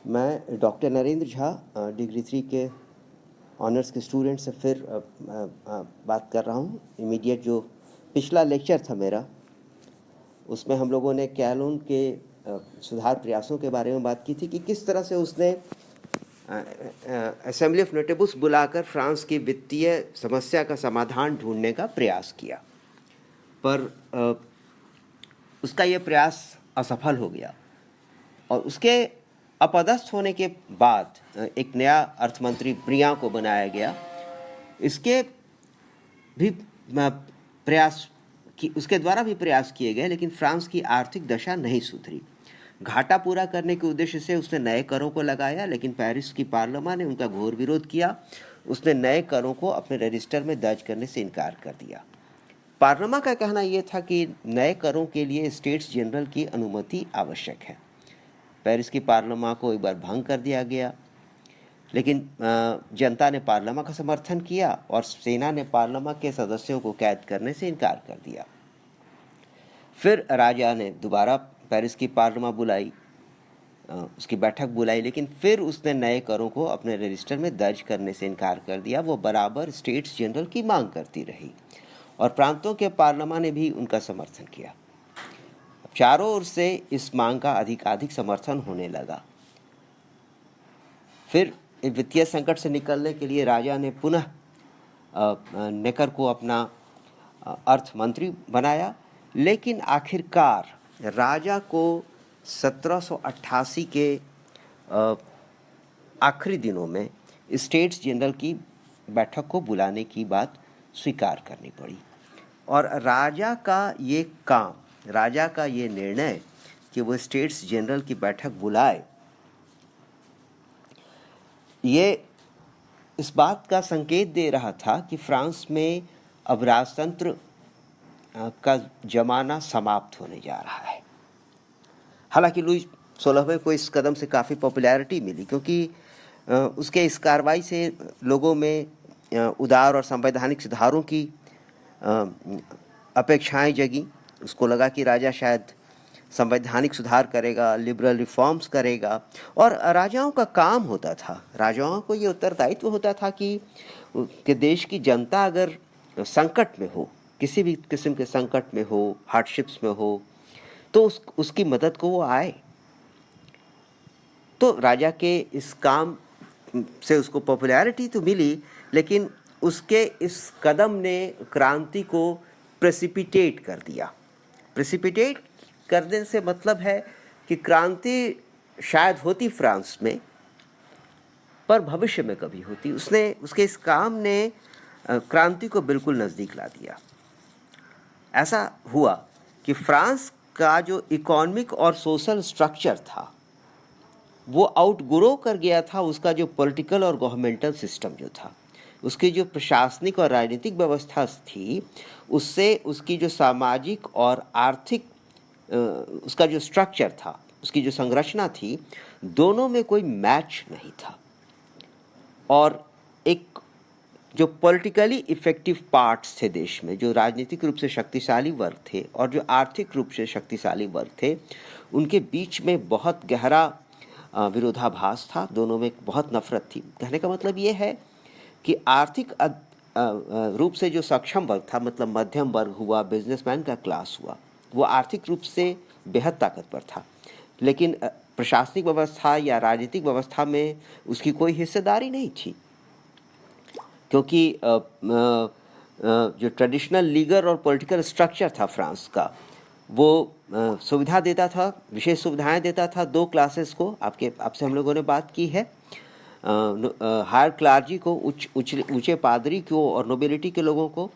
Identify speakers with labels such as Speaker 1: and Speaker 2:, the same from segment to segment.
Speaker 1: मैं doctor Narendra Jha degree 3 के honours के स्टूडेंट से फिर बात कर रहा हूँ। इमीडिएट जो पिछला लेक्चर था मेरा, उसमें हम लोगों ने कैलोन के सुधार प्रयासों के बारे में बात की थी कि किस तरह से उसने असेंबली ऑफ नोटेबल्स बुलाकर फ्रांस की वित्तीय समस्या का समाधान ढूंढने का प्रयास किया, पर उसका ये प्रयास असफल हो गया और उसके अपदस्थ होने के बाद एक नया अर्थमंत्री ब्रियां को बनाया गया। इसके भी प्रयास की उसके द्वारा भी प्रयास किए गए, लेकिन फ्रांस की आर्थिक दशा नहीं सुधरी। घाटा पूरा करने के उद्देश्य से उसने नए करों को लगाया, लेकिन पेरिस की पार्लियामेंट ने उनका घोर विरोध किया। उसने नए करों को अपने रजिस्टर में दर्ज करने से इनकार कर दिया। पार्लियामेंट का कहना यह था कि नए करों के लिए स्टेट्स जनरल की अनुमति आवश्यक है। पेरिस की पार्लियामेंट को एक बार भंग कर दिया गया, लेकिन जनता ने पार्लियामेंट का समर्थन किया और सेना ने पार्लियामेंट के सदस्यों को कैद करने से इनकार कर दिया। फिर राजा ने दोबारा पेरिस की पार्लियामेंट बुलाई, उसकी बैठक बुलाई, लेकिन फिर उसने नए करों को अपने रजिस्टर में दर्ज करने से इनकार कर दिया। वो बराबर स्टेट्स जनरल की मांग करती रही और प्रांतों के पार्लियामेंट ने भी उनका समर्थन किया। चारों ओर से इस मांग का अधिकाधिक समर्थन होने लगा। फिर वित्तीय संकट से निकलने के लिए राजा ने पुनः नेकर को अपना अर्थ मंत्री बनाया, लेकिन आखिरकार राजा को 1788 के आखिरी दिनों में स्टेट्स जनरल की बैठक को बुलाने की बात स्वीकार करनी पड़ी और राजा का ये निर्णय कि वो स्टेट्स जनरल की बैठक बुलाए, ये इस बात का संकेत दे रहा था कि फ्रांस में अब राजतंत्र का जमाना समाप्त होने जा रहा है। हालांकि लुई 16वें को इस कदम से काफ़ी पॉपुलैरिटी मिली, क्योंकि उसके इस कार्रवाई से लोगों में उदार और संवैधानिक सुधारों की अपेक्षाएं जगी। उसको लगा कि राजा शायद संवैधानिक सुधार करेगा, लिबरल रिफॉर्म्स करेगा, और राजाओं का काम होता था, राजाओं को ये उत्तरदायित्व होता था कि देश की जनता अगर संकट में हो, किसी भी किस्म के संकट में हो, हार्डशिप्स में हो, तो उसकी मदद को वो आए। तो राजा के इस काम से उसको पॉपुलैरिटी तो मिली, लेकिन उसके इस कदम ने क्रांति को प्रेसिपिटेट कर दिया। प्रेसिपिटेट करने से मतलब है कि क्रांति शायद होती फ्रांस में, पर भविष्य में कभी होती। उसके इस काम ने क्रांति को बिल्कुल नज़दीक ला दिया। ऐसा हुआ कि फ्रांस का जो इकोनॉमिक और सोशल स्ट्रक्चर था वो आउटग्रो कर गया था उसका जो पॉलिटिकल और गवर्नमेंटल सिस्टम जो था। उसकी जो प्रशासनिक और राजनीतिक व्यवस्था थी, उससे उसकी जो सामाजिक और आर्थिक उसका जो स्ट्रक्चर था, उसकी जो संरचना थी, दोनों में कोई मैच नहीं था। और एक जो पॉलिटिकली इफेक्टिव पार्ट्स थे देश में, जो राजनीतिक रूप से शक्तिशाली वर्ग थे और जो आर्थिक रूप से शक्तिशाली वर्ग थे, उनके बीच में बहुत गहरा विरोधाभास था। दोनों में बहुत नफरत थी। कहने का मतलब ये है कि आर्थिक रूप से जो सक्षम वर्ग था, मतलब मध्यम वर्ग हुआ, बिजनेसमैन का क्लास हुआ, वो आर्थिक रूप से बेहद ताकतवर था, लेकिन प्रशासनिक व्यवस्था या राजनीतिक व्यवस्था में उसकी कोई हिस्सेदारी नहीं थी, क्योंकि जो ट्रेडिशनल लीगल और पॉलिटिकल स्ट्रक्चर था फ्रांस का, वो सुविधा देता था, विशेष सुविधाएं देता था दो क्लासेस को। आपसे हम लोगों ने बात की है, हायर क्लार्जी को, ऊंचे पादरी को और नोबिलिटी के लोगों को,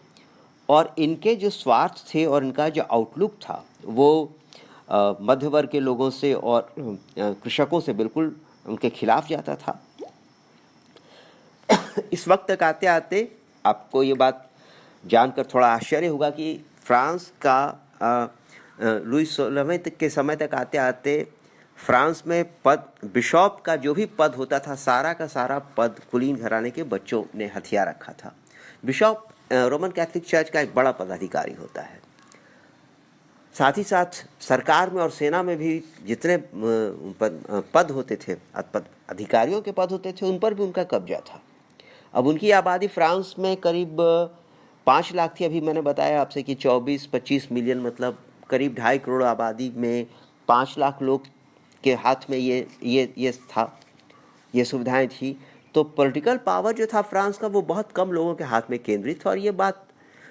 Speaker 1: और इनके जो स्वार्थ थे और इनका जो आउटलुक था वो मध्य वर्ग के लोगों से और कृषकों से बिल्कुल उनके खिलाफ जाता था। इस वक्त तक आते आते आपको ये बात जानकर थोड़ा आश्चर्य होगा कि फ्रांस का लुई 16वें तक के समय तक आते आते फ्रांस में बिशॉप का जो भी पद होता था, सारा का सारा पद कुलीन घराने के बच्चों ने हथिया रखा था। बिशॉप रोमन कैथोलिक चर्च का एक बड़ा पदाधिकारी होता है। साथ ही साथ सरकार में और सेना में भी जितने पद होते थे, अधिकारियों के पद होते थे, उन पर भी उनका कब्जा था। अब उनकी आबादी फ्रांस में करीब 5 लाख थी। अभी मैंने बताया आपसे कि 24-25 मिलियन, मतलब करीब 2.5 करोड़ आबादी में 5 लाख लोग के हाथ में ये था, ये सुविधाएं थी। तो पॉलिटिकल पावर जो था फ्रांस का, वो बहुत कम लोगों के हाथ में केंद्रित था। और ये बात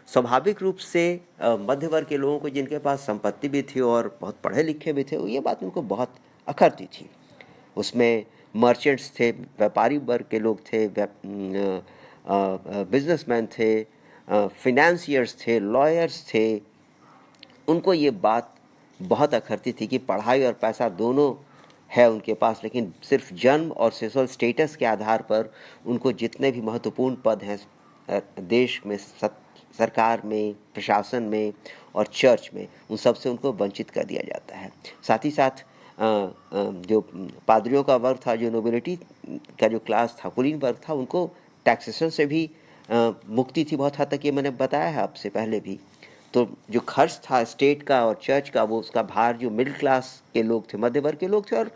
Speaker 1: स्वाभाविक रूप से मध्य वर्ग के लोगों को, जिनके पास संपत्ति भी थी और बहुत पढ़े लिखे भी थे, ये बात उनको बहुत अखरती थी। उसमें मर्चेंट्स थे, व्यापारी वर्ग के लोग थे, बिजनेसमैन थे, फिनेंसियर्स थे, लॉयर्स थे। उनको ये बात बहुत अखरती थी कि पढ़ाई और पैसा दोनों है उनके पास, लेकिन सिर्फ जन्म और सोशल स्टेटस के आधार पर उनको जितने भी महत्वपूर्ण पद हैं देश में, सरकार में, प्रशासन में और चर्च में, उन सब से उनको वंचित कर दिया जाता है। साथ ही साथ जो पादरियों का वर्ग था, जो नोबिलिटी का जो क्लास था, कुलीन वर्ग था, उनको टैक्सेशन से भी मुक्ति थी बहुत हद तक। ये मैंने बताया है आपसे पहले भी। तो जो खर्च था स्टेट का और चर्च का, वो उसका भार जो मिडिल क्लास के लोग थे, मध्य वर्ग के लोग थे और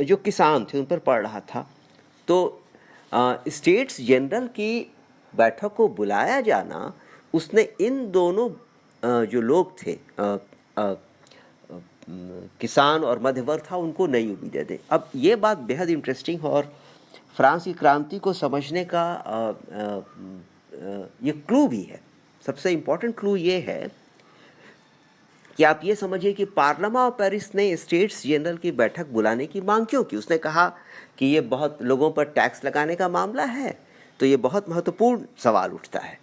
Speaker 1: जो किसान थे, उन पर पड़ रहा था। तो स्टेट्स जनरल की बैठक को बुलाया जाना, उसने इन दोनों जो लोग थे, किसान और मध्य वर्ग था, उनको नई उम्मीदें दी। अब ये बात बेहद इंटरेस्टिंग है और फ्रांस की क्रांति को समझने का ये क्लू भी है। सबसे इम्पोर्टेंट क्लू ये है कि आप ये समझिए कि पार्लियामेंट ऑफ पेरिस ने स्टेट्स जनरल की बैठक बुलाने की मांग क्यों की। उसने कहा कि ये बहुत लोगों पर टैक्स लगाने का मामला है, तो ये बहुत महत्वपूर्ण सवाल उठता है।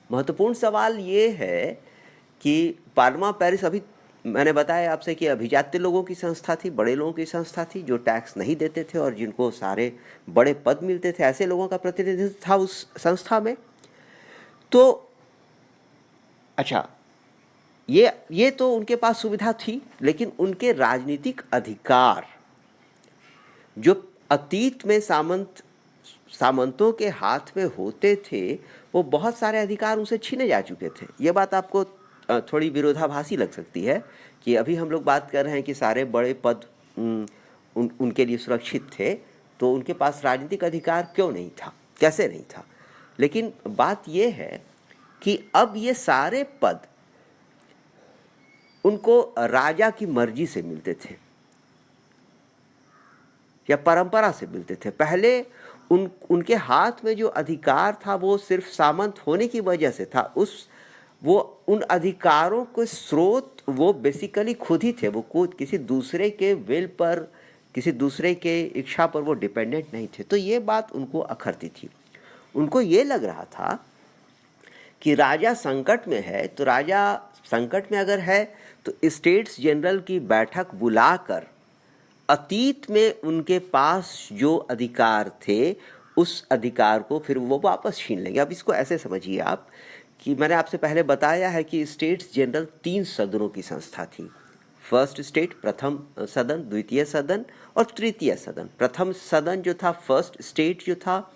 Speaker 1: महत्वपूर्ण सवाल ये है कि पार्लियामेंट ऑफ पेरिस, अभी मैंने बताया आपसे कि अभिजात्य लोगों की संस्था थी, बड़े लोगों की संस्था थी, जो टैक्स नहीं देते थे और जिनको सारे बड़े पद मिलते थे, ऐसे लोगों का प्रतिनिधित्व था उस संस्था में। तो अच्छा, ये तो उनके पास सुविधा थी, लेकिन उनके राजनीतिक अधिकार जो अतीत में सामंतों के हाथ में होते थे, वो बहुत सारे अधिकार उनसे छीने जा चुके थे। ये बात आपको थोड़ी विरोधाभासी लग सकती है कि अभी हम लोग बात कर रहे हैं कि सारे बड़े पद उनके लिए सुरक्षित थे, तो उनके पास राजनीतिक अधिकार क्यों नहीं था, कैसे नहीं था। लेकिन बात ये है कि अब ये सारे पद उनको राजा की मर्जी से मिलते थे या परंपरा से मिलते थे। पहले उनके हाथ में जो अधिकार था वो सिर्फ सामंत होने की वजह से था। वो उन अधिकारों के स्रोत वो बेसिकली खुद ही थे। वो किसी दूसरे के विल पर, किसी दूसरे के इच्छा पर वो डिपेंडेंट नहीं थे। तो ये बात उनको अखरती थी। उनको ये लग रहा था कि राजा संकट में है, तो राजा संकट में अगर है तो स्टेट्स जनरल की बैठक बुलाकर अतीत में उनके पास जो अधिकार थे, उस अधिकार को फिर वो वापस छीन लेंगे। अब इसको ऐसे समझिए आप कि मैंने आपसे पहले बताया है कि स्टेट्स जनरल 3 सदनों की संस्था थी। फर्स्ट स्टेट, प्रथम सदन, द्वितीय सदन और तृतीय सदन। प्रथम सदन जो था, फर्स्ट स्टेट जो था,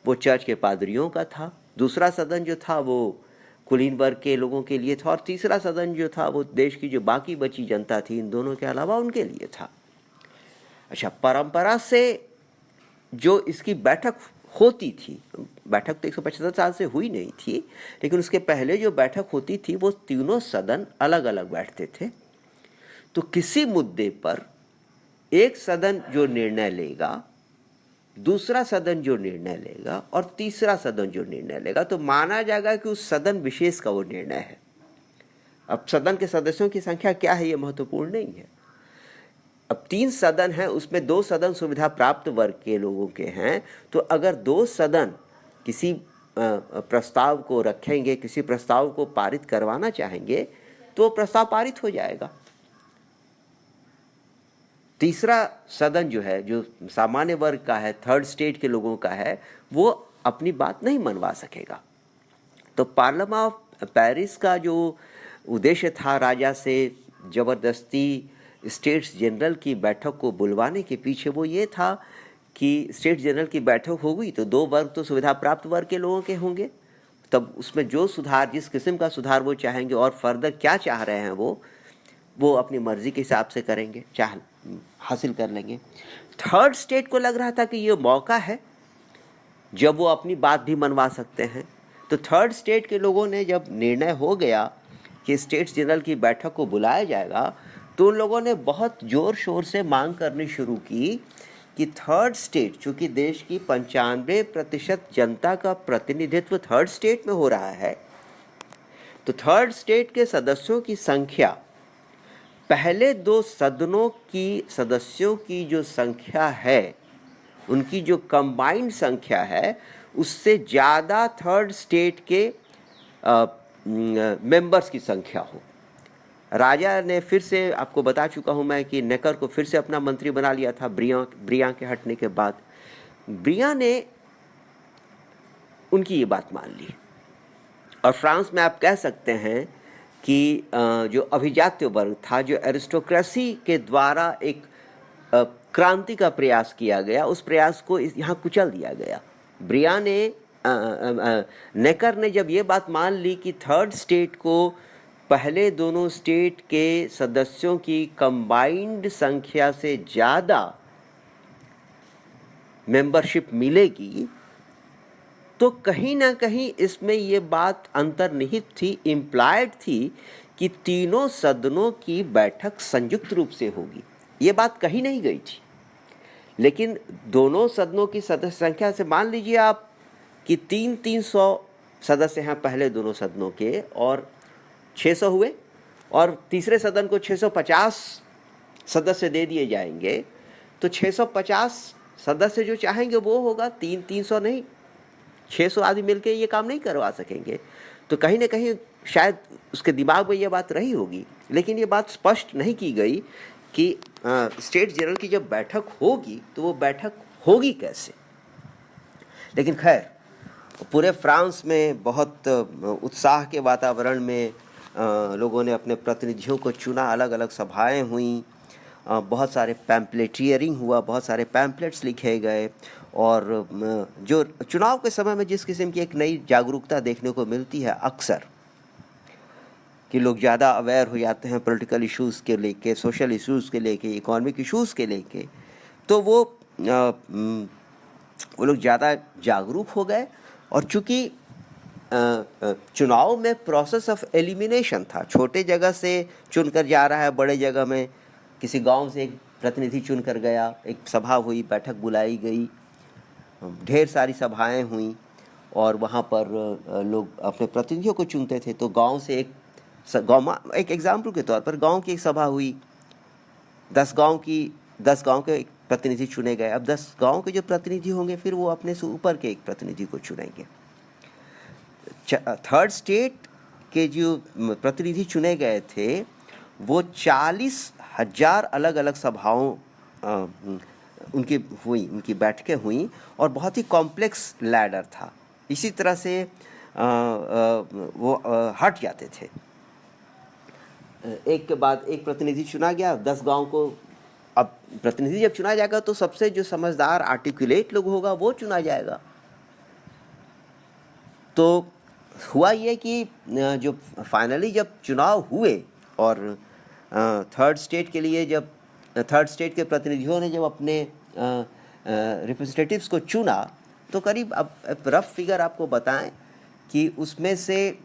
Speaker 1: वो चर्च के पादरियों का था। दूसरा सदन जो था वो कुलीन वर्ग के लोगों के लिए था और तीसरा सदन जो था वो देश की जो बाकी बची जनता थी, इन दोनों के अलावा उनके लिए था। अच्छा, परंपरा से जो इसकी बैठक होती थी, बैठक तो 175 साल से हुई नहीं थी, लेकिन उसके पहले जो बैठक होती थी वो तीनों सदन अलग अलग बैठते थे। तो किसी मुद्दे पर एक सदन जो निर्णय लेगा, दूसरा सदन जो निर्णय लेगा और तीसरा सदन जो निर्णय लेगा, तो माना जाएगा कि उस सदन विशेष का वो निर्णय है। अब सदन के सदस्यों की संख्या क्या है ये महत्वपूर्ण नहीं है। अब 3 सदन हैं, उसमें 2 सदन सुविधा प्राप्त वर्ग के लोगों के हैं। तो अगर 2 सदन किसी प्रस्ताव को रखेंगे, किसी प्रस्ताव को पारित करवाना चाहेंगे, तो प्रस्ताव पारित हो जाएगा। तीसरा सदन जो है, जो सामान्य वर्ग का है, थर्ड स्टेट के लोगों का है, वो अपनी बात नहीं मनवा सकेगा। तो पार्लियामेंट ऑफ पेरिस का जो उद्देश्य था राजा से जबरदस्ती स्टेट्स जनरल की बैठक को बुलवाने के पीछे, वो ये था कि स्टेट्स जनरल की बैठक हो गई तो 2 वर्ग तो सुविधा प्राप्त वर्ग के लोगों के होंगे, तब उसमें जो सुधार, जिस किस्म का सुधार वो चाहेंगे और फर्दर क्या चाह रहे हैं वो, वो अपनी मर्जी के हिसाब से करेंगे, चाहे हासिल कर लेंगे। थर्ड स्टेट को लग रहा था कि ये मौका है जब वो अपनी बात भी मनवा सकते हैं। तो थर्ड स्टेट के लोगों ने जब निर्णय हो गया कि स्टेट्स जनरल की बैठक को बुलाया जाएगा, तो उन लोगों ने बहुत ज़ोर शोर से मांग करनी शुरू की कि थर्ड स्टेट, चूँकि देश की 95% जनता का प्रतिनिधित्व थर्ड स्टेट में हो रहा है, तो थर्ड स्टेट के सदस्यों की संख्या पहले दो सदनों की सदस्यों की जो संख्या है, उनकी जो कंबाइंड संख्या है, उससे ज़्यादा थर्ड स्टेट के मेंबर्स की संख्या हो। राजा ने फिर से, आपको बता चुका हूँ मैं कि नेकर को फिर से अपना मंत्री बना लिया था ब्रियां के हटने के बाद। ब्रियां ने उनकी ये बात मान ली, और फ्रांस में आप कह सकते हैं कि जो अभिजात्य वर्ग था, जो एरिस्टोक्रेसी के द्वारा एक क्रांति का प्रयास किया गया, उस प्रयास को यहाँ कुचल दिया गया। ब्रियां ने नेकर ने जब ये बात मान ली कि थर्ड स्टेट को पहले दोनों स्टेट के सदस्यों की कंबाइंड संख्या से ज़्यादा मेंबरशिप मिलेगी, तो कहीं ना कहीं इसमें ये बात अंतर्निहित थी, इम्प्लाइड थी कि तीनों सदनों की बैठक संयुक्त रूप से होगी। ये बात कही नहीं गई थी, लेकिन दोनों सदनों की सदस्य संख्या से मान लीजिए आप कि 300 सदस्य हैं पहले दोनों सदनों के, और 600 हुए, और तीसरे सदन को 650 सदस्य दे दिए जाएंगे, तो 650 सदस्य जो चाहेंगे वो होगा, 300 नहीं, 600 आदमी मिलके ये काम नहीं करवा सकेंगे। तो कहीं ना कहीं शायद उसके दिमाग में ये बात रही होगी, लेकिन ये बात स्पष्ट नहीं की गई कि स्टेट जनरल की जब बैठक होगी तो वो बैठक होगी कैसे। लेकिन खैर, पूरे फ्रांस में बहुत उत्साह के वातावरण में लोगों ने अपने प्रतिनिधियों को चुना, अलग अलग सभाएं हुई, बहुत सारे पैम्पलेटियरिंग हुआ, बहुत सारे पैम्पलेट्स लिखे गए, और जो चुनाव के समय में जिस किस्म की एक नई जागरूकता देखने को मिलती है अक्सर, कि लोग ज़्यादा अवेयर हो जाते हैं पॉलिटिकल इश्यूज़ के लेके, सोशल इश्यूज़ के लेके, इकोनॉमिक इश्यूज़ के लेके, तो वो लोग ज़्यादा जागरूक हो गए। और चूँकि चुनाव में प्रोसेस ऑफ एलिमिनेशन था, छोटे जगह से चुनकर जा रहा है बड़े जगह में, किसी गांव से एक प्रतिनिधि चुनकर गया, एक सभा हुई, बैठक बुलाई गई, ढेर सारी सभाएं हुई, और वहाँ पर लोग अपने प्रतिनिधियों को चुनते थे। तो गांव से एक एग्जाम्पल के तौर पर गांव की एक सभा हुई, 10 गांव के एक प्रतिनिधि चुने गए। अब 10 गांव के जो प्रतिनिधि होंगे, फिर वो अपने से ऊपर के एक प्रतिनिधि को चुनेंगे। थर्ड स्टेट के जो प्रतिनिधि चुने गए थे, वो 40,000 अलग अलग सभाओं उनकी बैठकें हुई, और बहुत ही कॉम्प्लेक्स लैडर था। इसी तरह से वो हट जाते थे, एक के बाद एक प्रतिनिधि चुना गया 10 गांव को। अब प्रतिनिधि जब चुना जाएगा तो सबसे जो समझदार आर्टिकुलेट लोग होगा वो चुना जाएगा। तो हुआ ये कि जो फाइनली जब चुनाव हुए, और थर्ड स्टेट के लिए जब थर्ड स्टेट के प्रतिनिधियों ने जब अपने रिप्रेजेंटेटिव्स को चुना, तो करीब, अब रफ फिगर आपको बताएं कि उसमें से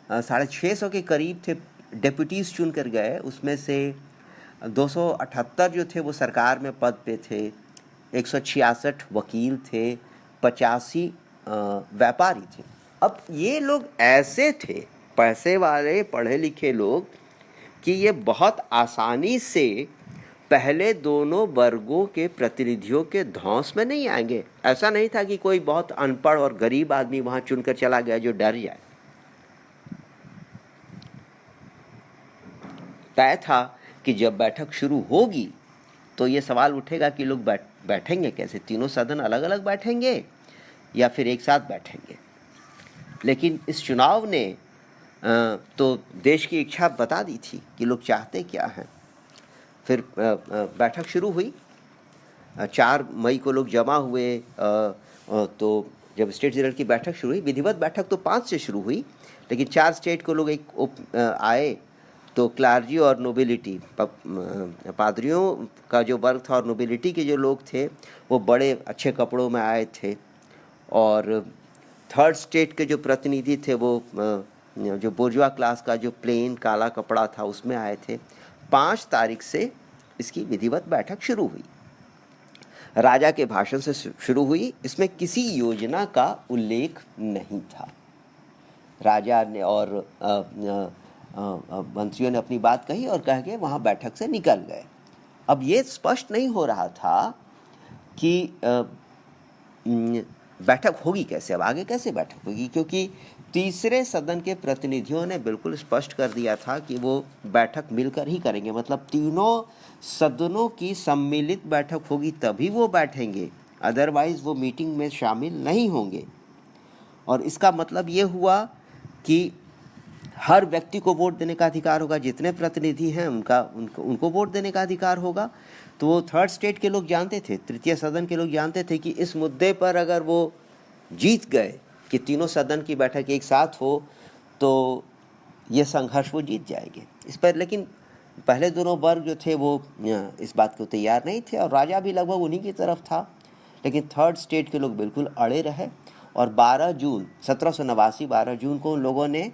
Speaker 1: 650 के करीब थे डेप्यूटीज़ चुन कर गए। उसमें से 278 जो थे वो सरकार में पद पे थे, 166 वकील थे, 85 व्यापारी थे। अब ये लोग ऐसे थे, पैसे वाले पढ़े लिखे लोग, कि ये बहुत आसानी से पहले दोनों वर्गों के प्रतिनिधियों के धौंस में नहीं आएंगे। ऐसा नहीं था कि कोई बहुत अनपढ़ और गरीब आदमी वहाँ चुनकर चला गया जो डर जाए। तय था कि जब बैठक शुरू होगी तो ये सवाल उठेगा कि लोग बैठेंगे कैसे, तीनों सदन अलग अलग बैठेंगे या फिर एक साथ बैठेंगे। लेकिन इस चुनाव ने तो देश की इच्छा बता दी थी कि लोग चाहते क्या हैं। फिर बैठक शुरू हुई, 4 मई को लोग जमा हुए। तो जब स्टेट जनरल की बैठक शुरू हुई, विधिवत बैठक तो 5 से शुरू हुई, लेकिन 4 स्टेट को लोग आए, तो क्लार्जी और नोबिलिटी, पादरियों का जो वर्ग था और नोबिलिटी के जो लोग थे वो बड़े अच्छे कपड़ों में आए थे, और थर्ड स्टेट के जो प्रतिनिधि थे वो जो बोर्जुआ क्लास का जो प्लेन काला कपड़ा था उसमें आए थे। 5 तारीख से इसकी विधिवत बैठक शुरू हुई। राजा के भाषण से शुरू हुई। इसमें किसी योजना का उल्लेख नहीं था। राजा ने और मंत्रियों ने अपनी बात कही और कह के वहाँ बैठक से निकल गए। अब ये स्पष्ट नहीं हो रहा था कि बैठक होगी कैसे, अब आगे कैसे बैठक होगी, क्योंकि तीसरे सदन के प्रतिनिधियों ने बिल्कुल स्पष्ट कर दिया था कि वो बैठक मिलकर ही करेंगे। मतलब तीनों सदनों की सम्मिलित बैठक होगी तभी वो बैठेंगे, अदरवाइज वो मीटिंग में शामिल नहीं होंगे। और इसका मतलब ये हुआ कि हर व्यक्ति को वोट देने का अधिकार होगा, जितने प्रतिनिधि हैं उनको वोट देने का अधिकार होगा। तो वो थर्ड स्टेट के लोग जानते थे, तृतीय सदन के लोग जानते थे कि इस मुद्दे पर अगर वो जीत गए कि तीनों सदन की बैठक एक साथ हो तो ये संघर्ष वो जीत जाएंगे इस पर। लेकिन पहले दोनों वर्ग जो थे वो इस बात को तैयार नहीं थे, और राजा भी लगभग उन्हीं की तरफ था। लेकिन थर्ड स्टेट के लोग बिल्कुल अड़े रहे, और 12 जून 1789 को उन लोगों ने,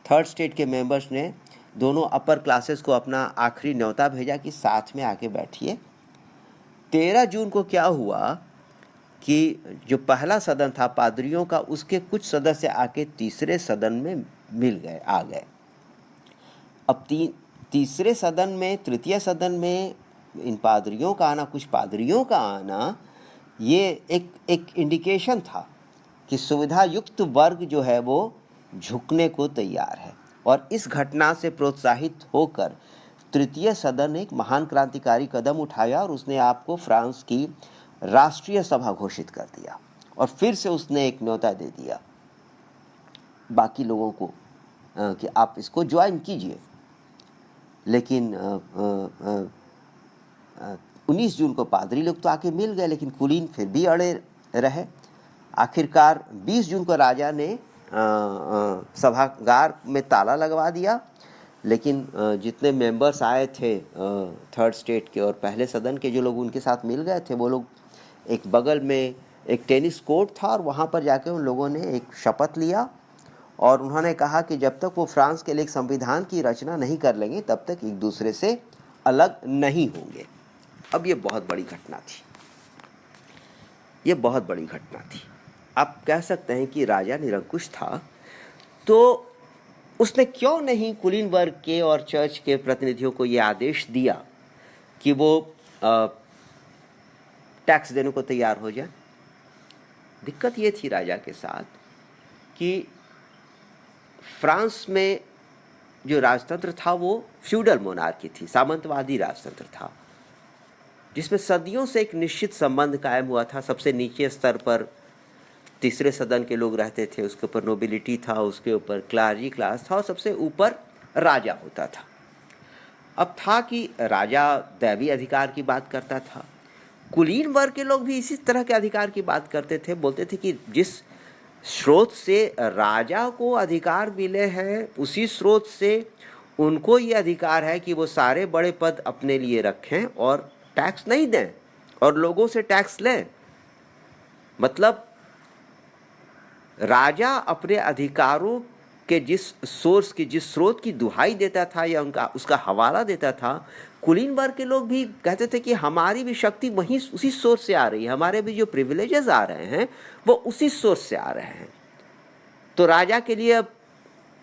Speaker 1: थर्ड स्टेट के मेंबर्स ने दोनों अपर क्लासेस को अपना आखिरी न्योता भेजा कि साथ में आके बैठिए। 13 जून को क्या हुआ कि जो पहला सदन था पादरियों का, उसके कुछ सदस्य आके तीसरे सदन में आ गए। अब तीसरे सदन में, तृतीय सदन में इन पादरियों का आना, कुछ पादरियों का आना, ये एक इंडिकेशन था कि सुविधा युक्त वर्ग जो है वो झुकने को तैयार है। और इस घटना से प्रोत्साहित होकर तृतीय सदन ने एक महान क्रांतिकारी कदम उठाया और उसने आपको फ्रांस की राष्ट्रीय सभा घोषित कर दिया, और फिर से उसने एक न्योता दे दिया बाकी लोगों को कि आप इसको ज्वाइन कीजिए। लेकिन 19 जून को पादरी लोग तो आके मिल गए, लेकिन कुलीन फिर भी अड़े रहे। आखिरकार 20 जून को राजा ने सभागार में ताला लगवा दिया। लेकिन जितने मेंबर्स आए थे थर्ड स्टेट के और पहले सदन के जो लोग उनके साथ मिल गए थे, वो लोग एक बगल में एक टेनिस कोर्ट था और वहाँ पर जाके उन लोगों ने एक शपथ लिया, और उन्होंने कहा कि जब तक वो फ्रांस के लिए एक संविधान की रचना नहीं कर लेंगे तब तक एक दूसरे से अलग नहीं होंगे। अब ये बहुत बड़ी घटना थी, ये बहुत बड़ी घटना थी। आप कह सकते हैं कि राजा निरंकुश था, तो उसने क्यों नहीं कुलीन वर्ग के और चर्च के प्रतिनिधियों को ये आदेश दिया कि वो टैक्स देने को तैयार हो जाए। दिक्कत ये थी राजा के साथ कि फ्रांस में जो राजतंत्र था वो फ्यूडल मोनार्की थी, सामंतवादी राजतंत्र था, जिसमें सदियों से एक निश्चित संबंध कायम हुआ था। सबसे नीचे स्तर पर तीसरे सदन के लोग रहते थे, उसके ऊपर नोबिलिटी था, उसके ऊपर क्लार्जी क्लास था, और सबसे ऊपर राजा होता था। अब था कि राजा दैवी अधिकार की बात करता था, कुलीन वर्ग के लोग भी इसी तरह के अधिकार की बात करते थे। बोलते थे कि जिस स्रोत से राजा को अधिकार मिले हैं, उसी स्रोत से उनको ये अधिकार है कि वो सारे बड़े पद अपने लिए रखें और टैक्स नहीं दें और लोगों से टैक्स लें। मतलब राजा अपने अधिकारों के जिस स्रोत की दुहाई देता था या उसका हवाला देता था, कुलीन वर्ग के लोग भी कहते थे कि हमारी भी शक्ति वहीं उसी सोर्स से आ रही है, हमारे भी जो प्रिविलेजेस आ रहे हैं वो उसी सोर्स से आ रहे हैं। तो राजा के लिए अब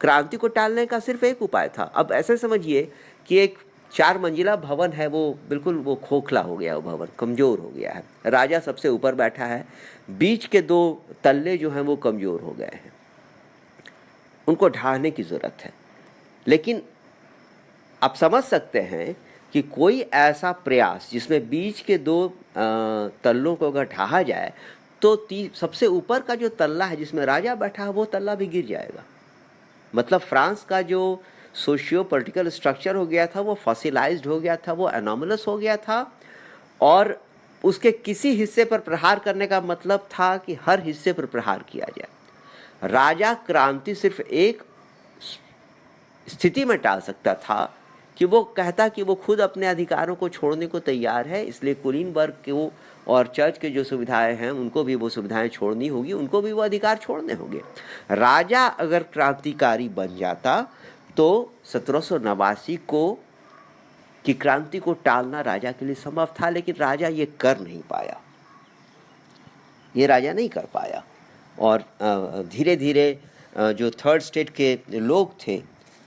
Speaker 1: क्रांति को टालने का सिर्फ एक उपाय था। अब ऐसे समझिए कि एक 4 मंजिला भवन है, वो बिल्कुल वो खोखला हो गया, वो भवन कमज़ोर हो गया है। राजा सबसे ऊपर बैठा है, बीच के 2 तल्ले जो हैं वो कमज़ोर हो गए हैं, उनको ढाहने की ज़रूरत है। लेकिन आप समझ सकते हैं कि कोई ऐसा प्रयास जिसमें बीच के 2 तल्लों को अगर ढाहा जाए तो सबसे ऊपर का जो तल्ला है जिसमें राजा बैठा है वो तल्ला भी गिर जाएगा। मतलब फ्रांस का जो सोशियो पॉलिटिकल स्ट्रक्चर हो गया था वो फॉसिलाइज्ड हो गया था, वो एनोमलस हो गया था, और उसके किसी हिस्से पर प्रहार करने का मतलब था कि हर हिस्से पर प्रहार किया जाए। राजा क्रांति सिर्फ एक स्थिति में टाल सकता था कि वो कहता कि वो खुद अपने अधिकारों को छोड़ने को तैयार है, इसलिए कुलीनबर्ग को और चर्च के जो सुविधाएं हैं उनको भी वो सुविधाएं छोड़नी होगी, उनको भी वो अधिकार छोड़ने होंगे। राजा अगर क्रांतिकारी बन जाता तो 1789 को की क्रांति को टालना राजा के लिए संभव था, लेकिन राजा ये कर नहीं पाया, ये राजा नहीं कर पाया। और धीरे धीरे जो थर्ड स्टेट के लोग थे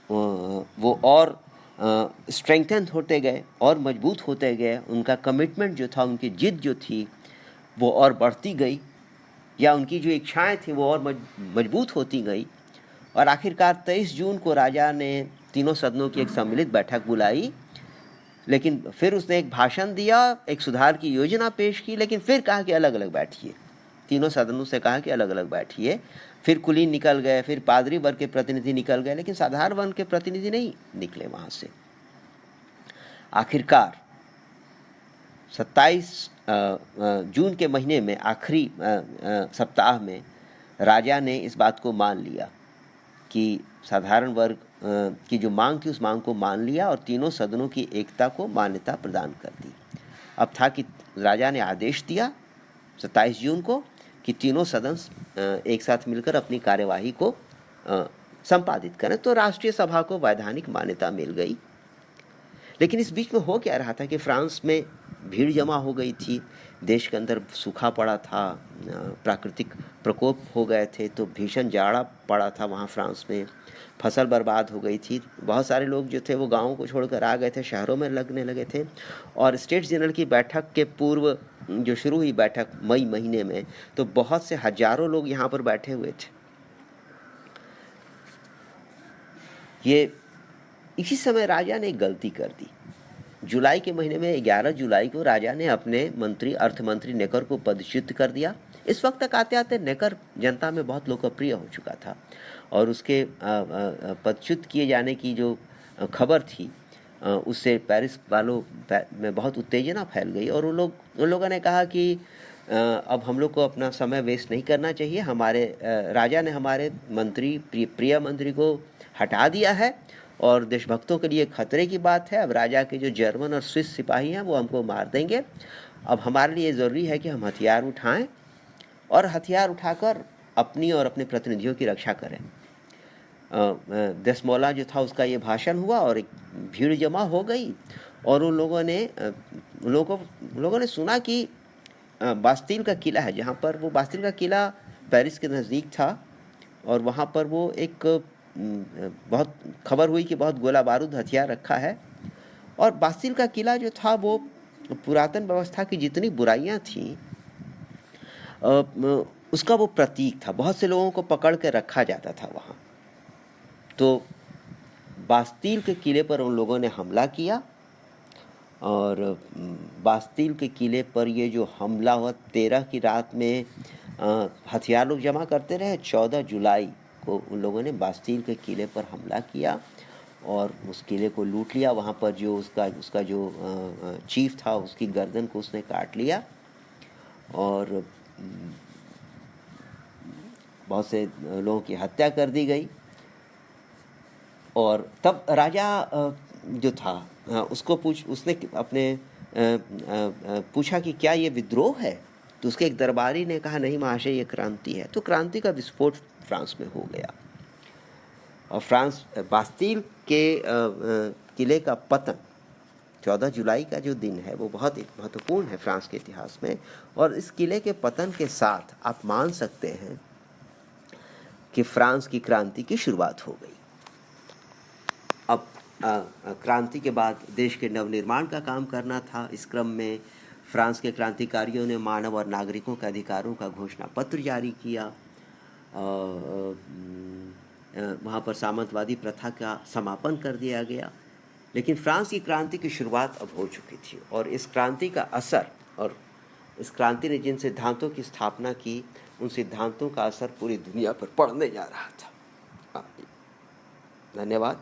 Speaker 1: वो और स्ट्रेंथन होते गए और मजबूत होते गए, उनका कमिटमेंट जो था, उनकी जिद जो थी वो और बढ़ती गई, या उनकी जो इच्छाएं थी वो और मजबूत होती गई। और आखिरकार 23 जून को राजा ने तीनों सदनों की एक सम्मिलित बैठक बुलाई, लेकिन फिर उसने एक भाषण दिया, एक सुधार की योजना पेश की, लेकिन फिर कहा कि अलग अलग बैठिए। तीनों सदनों से कहा कि अलग अलग बैठिए। फिर कुलीन निकल गए, फिर पादरी वर्ग के प्रतिनिधि निकल गए, लेकिन साधारण वर्ग के प्रतिनिधि नहीं निकले वहां से। आखिरकार 27 जून के महीने में आखिरी सप्ताह में राजा ने इस बात को मान लिया कि साधारण वर्ग की जो मांग थी उस मांग को मान लिया और तीनों सदनों की एकता को मान्यता प्रदान कर दी। अब था कि राजा ने आदेश दिया 27 जून को कि तीनों सदन एक साथ मिलकर अपनी कार्यवाही को संपादित करें, तो राष्ट्रीय सभा को वैधानिक मान्यता मिल गई। लेकिन इस बीच में हो क्या रहा था कि फ्रांस में भीड़ जमा हो गई थी, देश के अंदर सूखा पड़ा था, प्राकृतिक प्रकोप हो गए थे, तो भीषण जाड़ा पड़ा था वहाँ फ्रांस में, फसल बर्बाद हो गई थी। बहुत सारे लोग जो थे वो गाँव को छोड़कर आ गए थे, शहरों में लगने लगे थे। और स्टेट्स जनरल की बैठक के पूर्व जो शुरू हुई बैठक मई महीने में, तो बहुत से हजारों लोग यहाँ पर बैठे हुए थे। ये इसी समय राजा ने एक गलती कर दी। जुलाई के महीने में 11 जुलाई को राजा ने अपने मंत्री अर्थमंत्री नेकर को पदच्युत कर दिया। इस वक्त तक आते आते नेकर जनता में बहुत लोकप्रिय हो चुका था और उसके पदच्युत किए जाने की जो खबर थी उससे पेरिस वालों में बहुत उत्तेजना फैल गई और उन लोगों ने कहा कि अब हम लोग को अपना समय वेस्ट नहीं करना चाहिए। हमारे राजा ने हमारे मंत्री प्रिय मंत्री को हटा दिया है और देशभक्तों के लिए खतरे की बात है। अब राजा के जो जर्मन और स्विस सिपाही हैं वो हमको मार देंगे। अब हमारे लिए ज़रूरी है कि हम हथियार उठाएं और हथियार उठाकर अपनी और अपने प्रतिनिधियों की रक्षा करें। दसमौला जो था उसका ये भाषण हुआ और एक भीड़ जमा हो गई और उन लोगों ने सुना कि बास्तील का किला है, जहाँ पर वो बास्तील का किला पेरिस के नज़दीक था और वहाँ पर वो एक बहुत खबर हुई कि बहुत गोला बारूद हथियार रखा है। और बास्तील का किला जो था वो पुरातन व्यवस्था की जितनी बुराइयाँ थीं उसका वो प्रतीक था। बहुत से लोगों को पकड़ के रखा जाता था वहाँ। तो बास्तील के किले पर उन लोगों ने हमला किया और बास्तील के किले पर ये जो हमला हुआ 13 की रात में हथियार लोग जमा करते रहे। 14 जुलाई को उन लोगों ने बास्तील के किले पर हमला किया और उस किले को लूट लिया। वहाँ पर जो उसका जो चीफ था उसकी गर्दन को उसने काट लिया और बहुत से लोगों की हत्या कर दी गई। और तब राजा जो था उसने पूछा कि क्या ये विद्रोह है, तो उसके एक दरबारी ने कहा नहीं महाशय ये क्रांति है। तो क्रांति का विस्फोट फ्रांस में हो गया और बास्तील के किले का पतन 14 जुलाई का जो दिन है वो बहुत महत्वपूर्ण है फ्रांस के इतिहास में। और इस किले के पतन के साथ आप मान सकते हैं कि फ्रांस की क्रांति की शुरुआत हो गई। अब क्रांति के बाद देश के नवनिर्माण का काम करना था। इस क्रम में फ्रांस के क्रांतिकारियों ने मानव और नागरिकों के अधिकारों का घोषणा पत्र जारी किया। वहाँ पर सामंतवादी प्रथा का समापन कर दिया गया। लेकिन फ्रांस की क्रांति की शुरुआत अब हो चुकी थी और इस क्रांति का असर और इस क्रांति ने जिन सिद्धांतों की स्थापना की उन सिद्धांतों का असर पूरी दुनिया पर पड़ने जा रहा था। धन्यवाद।